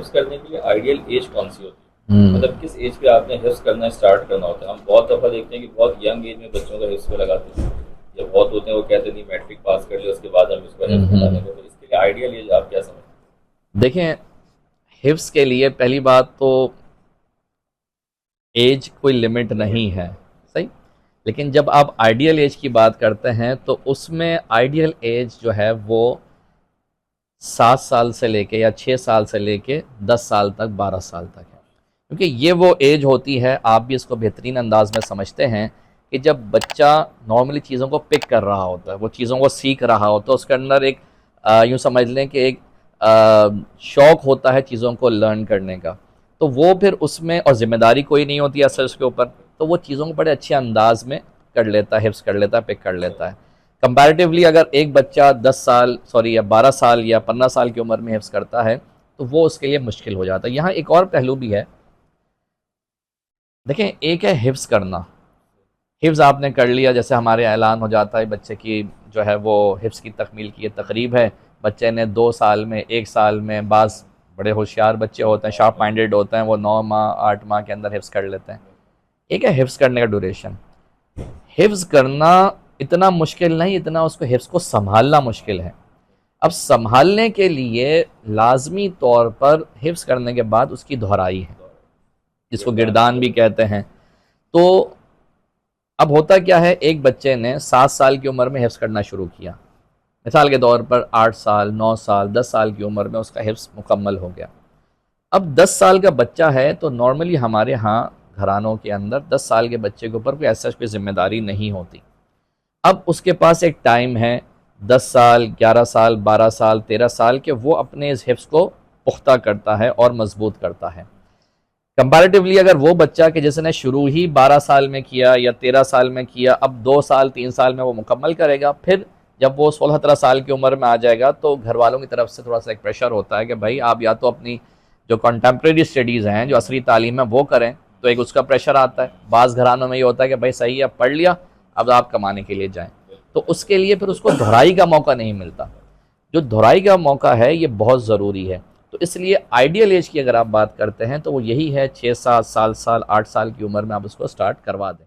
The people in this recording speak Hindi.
हिफ्स करने के लिए आइडियल एज कौन सी होती है? मतलब किस एज पे आपने हिफ्स करना स्टार्ट करना होता है? हम बहुत दफ़ा देखते हैं कि बहुत यंग एज में बच्चों का हिफ्स पे लगाते हैं, या बहुत होते हैं वो कहते हैं नहीं मैट्रिक पास कर लिया उसके बाद हम इसको हिफ्स बनाने को, तो इसके लिए आइडियल एज आप क्या समझते हैं? देखें, हिफ्स के लिए पहली बात तो एज कोई लिमिट नहीं है, सही। लेकिन जब आप आइडियल एज की बात करते हैं तो उसमें आइडियल एज जो है वो 7 साल से लेके या 6 साल से लेके 10 साल तक, 12 साल तक है। क्योंकि ये वो एज होती है, आप भी इसको बेहतरीन अंदाज में समझते हैं, कि जब बच्चा नॉर्मली चीज़ों को पिक कर रहा होता है, वो चीज़ों को सीख रहा होता है, उसके अंदर एक यूँ समझ लें कि एक शौक़ होता है चीज़ों को लर्न करने का। तो वो फिर उसमें, और ज़िम्मेदारी कोई नहीं होती असर उसके ऊपर, तो वो चीज़ों को बड़े अच्छे अंदाज में कर लेता है, हिफ्स कर लेता है, पिक कर लेता है। कंपैरेटिवली अगर एक बच्चा 10 साल सॉरी या 12 साल या 15 साल की उम्र में हिफ्स करता है तो वो उसके लिए मुश्किल हो जाता है। यहाँ एक और पहलू भी है। देखें, एक है हिफ्स करना, हिफ्स आपने कर लिया, जैसे हमारे ऐलान हो जाता है बच्चे की जो है वो हिफ्स की तकमील की ये तकरीब है, बच्चे ने 2 साल में, 1 साल में, बाज़ बड़े होशियार बच्चे होते हैं, शार्प माइंडेड होते हैं, वो 9 माह 8 माह के अंदर हिफ्स कर लेते हैं। एक है हिफ्स करने का ड्यूरेशन। हिफ्स करना इतना मुश्किल नहीं, इतना उसको हिफ्स को संभालना मुश्किल है। अब संभालने के लिए लाजमी तौर पर हिफ्स करने के बाद उसकी दोहराई है, जिसको गिरदान भी कहते हैं। तो अब होता क्या है, एक बच्चे ने 7 साल की उम्र में हिफ्स करना शुरू किया, मिसाल के तौर पर 8 साल, 9 साल, 10 साल की उम्र में उसका हिफ्स मुकम्मल हो गया। अब 10 साल का बच्चा है तो नॉर्मली हमारे यहाँ घरानों के अंदर 10 साल के बच्चे के ऊपर कोई ऐसा कोई जिम्मेदारी नहीं होती। अब उसके पास एक टाइम है, 10 साल, 11 साल, 12 साल, 13 साल के, वो अपने इस हिफ्स को पुख्ता करता है और मजबूत करता है। कंपैरेटिवली अगर वो बच्चा कि जिसने शुरू ही 12 साल में किया या 13 साल में किया, अब 2 साल 3 साल में वो मुकम्मल करेगा, फिर जब वो 16-17 साल की उम्र में आ जाएगा तो घर वालों की तरफ से थोड़ा सा एक प्रेशर होता है कि भाई आप या तो अपनी जो कंटेम्प्रेरी स्टडीज़ हैं, जो असली तालीम है वो करें, तो एक उसका प्रेशर आता है। बाज़ घरानों में ये होता है कि भाई सही है, पढ़ लिया, अब आप कमाने के लिए जाएं, तो उसके लिए फिर उसको दोहराई का मौका नहीं मिलता। जो दोहराई का मौका है ये बहुत ज़रूरी है। तो इसलिए आइडियल एज की अगर आप बात करते हैं तो वो यही है, 6 7 साल 8 साल की उम्र में आप उसको स्टार्ट करवा दें।